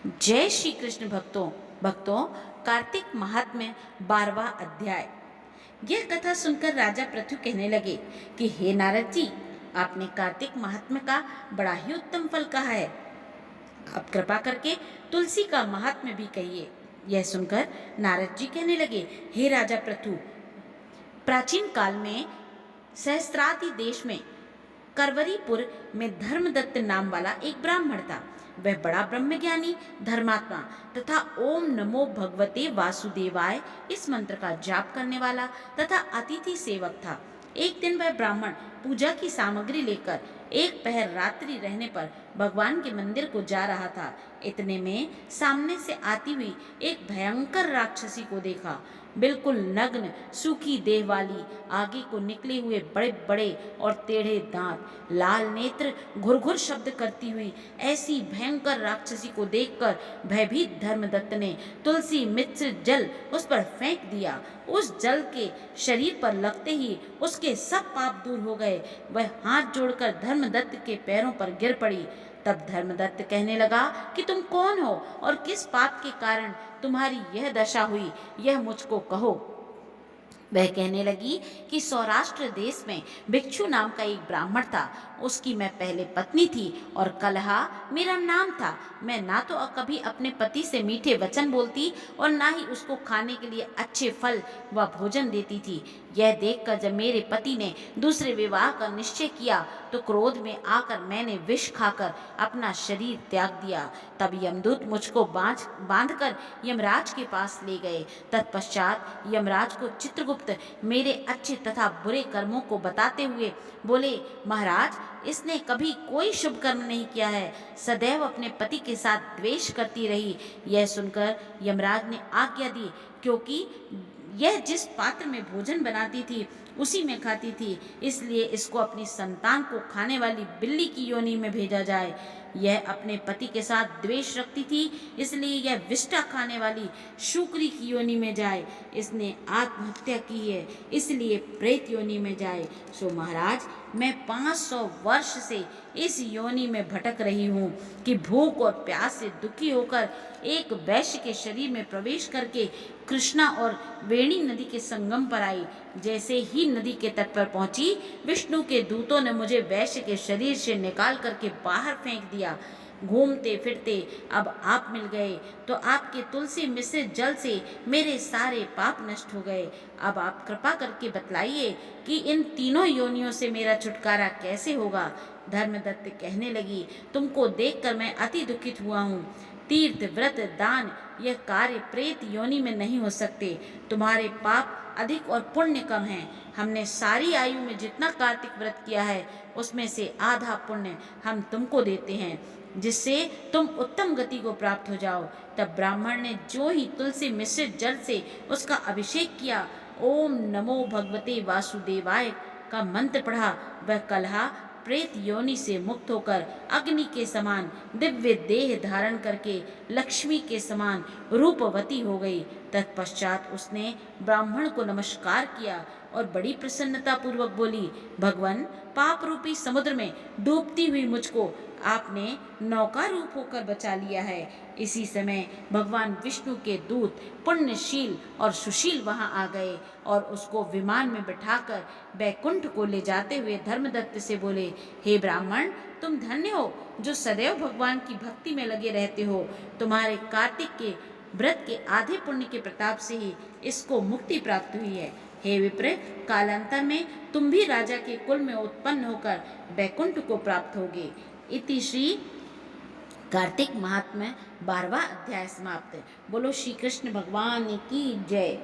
जय श्री कृष्ण भक्तों कार्तिक महात्म्य 12वां अध्याय। यह कथा सुनकर राजा पृथु कहने लगे कि हे नारद जी, आपने कार्तिक महात्म्य का बड़ा ही उत्तम फल कहा है। अब कृपा करके तुलसी का महात्म्य भी कहिए। यह सुनकर नारद जी कहने लगे, हे राजा पृथु, प्राचीन काल में सहस्त्रादि देश में करवरीपुर में धर्मदत्त नाम वाला एक ब्राह्मण था। वह बड़ा ब्रह्मज्ञानी, धर्मात्मा तथा ओम नमो भगवते वासुदेवाय इस मंत्र का जाप करने वाला तथा अतिथि सेवक था। एक दिन वह ब्राह्मण पूजा की सामग्री लेकर एक पहर रात्रि रहने पर भगवान के मंदिर को जा रहा था। इतने में सामने से आती हुई एक भयंकर राक्षसी को देखा। बिल्कुल नग्न सूखी देह वाली, आगे को निकले हुए बड़े बड़े और टेढ़े दांत, लाल नेत्र, घुरघुर शब्द करती हुई ऐसी भयंकर राक्षसी को देखकर भयभीत धर्मदत्त ने तुलसी मिश्र जल उस पर फेंक दिया। उस जल के शरीर पर लगते ही उसके सब पाप दूर हो गए। वह हाथ जोड़कर धर्मदत्त के पैरों पर गिर पड़ी। तब धर्मदत्त कहने लगा कि तुम कौन हो और किस पाप के कारण तुम्हारी यह दशा हुई, यह मुझको कहो। वह कहने लगी कि सौराष्ट्र देश में भिक्षु नाम का एक ब्राह्मण था। उसकी मैं पहले पत्नी थी और कलहा मेरा नाम था। मैं ना तो कभी अपने पति से मीठे वचन बोलती और ना ही उसको खाने के लिए अच्छे फल व भोजन देती थी। यह देखकर जब मेरे पति ने दूसरे विवाह का निश्चय किया तो क्रोध में आकर मैंने विष खाकर अपना शरीर त्याग दिया। तब यमदूत मुझको बांधकर यमराज के पास ले गए। तत्पश्चात यमराज को चित्रगुप्त मेरे अच्छे तथा बुरे कर्मों को बताते हुए बोले, महाराज, इसने कभी कोई शुभ कर्म नहीं किया है, सदैव अपने पति के साथ द्वेष करती रही। यह सुनकर यमराज ने आज्ञा दी, क्योंकि यह जिस पात्र में भोजन बनाती थी उसी में खाती थी, इसलिए इसको अपनी संतान को खाने वाली बिल्ली की योनि में भेजा जाए। यह अपने पति के साथ द्वेष रखती थी, इसलिए यह विष्ठा खाने वाली शूकरी की योनि में जाए। इसने आत्महत्या की है, इसलिए प्रेत योनि में जाए। सो महाराज, मैं 500 वर्ष से इस योनि में भटक रही हूँ कि भूख और प्यास से दुखी होकर एक वैश्य के शरीर में प्रवेश करके कृष्णा और वेणी नदी के संगम पर आई। जैसे ही नदी के तट पर पहुंची, विष्णु के दूतों ने मुझे वैश्य के शरीर से निकाल करके बाहर फेंक दिया। घूमते फिरते अब आप मिल गए तो आपके तुलसी मिश्रित जल से मेरे सारे पाप नष्ट हो गए। अब आप कृपा करके बतलाइए कि इन तीनों योनियों से मेरा छुटकारा कैसे होगा। धर्मदत्त कहने लगी, तुमको देखकर मैं अति दुखित हुआ हूँ। तीर्थ व्रत दान यह कार्य प्रेत योनि में नहीं हो सकते। तुम्हारे पाप अधिक और पुण्य कम हैं। हमने सारी आयु में जितना कार्तिक व्रत किया है उसमें से आधा पुण्य हम तुमको देते हैं, जिससे तुम उत्तम गति को प्राप्त हो जाओ। तब ब्राह्मण ने जो ही तुलसी मिश्रित जल से उसका अभिषेक किया, ओम नमो भगवते वासुदेवाय का मंत्र पढ़ा, वह कलहा प्रेत योनि से मुक्त होकर अग्नि के समान दिव्य देह धारण करके लक्ष्मी के समान रूपवती हो गई। तत्पश्चात उसने ब्राह्मण को नमस्कार किया और बड़ी प्रसन्नता पूर्वक बोली, भगवान, पाप रूपी समुद्र में डूबती हुई मुझको आपने नौका रूप होकर बचा लिया है। इसी समय भगवान विष्णु के दूत पुण्यशील और सुशील वहां आ गए और उसको विमान में बिठाकर बैकुंठ को ले जाते हुए धर्मदत्त से बोले, हे ब्राह्मण, तुम धन्य हो जो सदैव भगवान की भक्ति में लगे रहते हो। तुम्हारे कार्तिक के व्रत के आधे पुण्य के प्रताप से ही इसको मुक्ति प्राप्त हुई है। हे विप्र, कालांतर में तुम भी राजा के कुल में उत्पन्न होकर बैकुंठ को प्राप्त होगे। इति श्री कार्तिक महात्म्य 12वां अध्याय समाप्त। बोलो श्री कृष्ण भगवान की जय।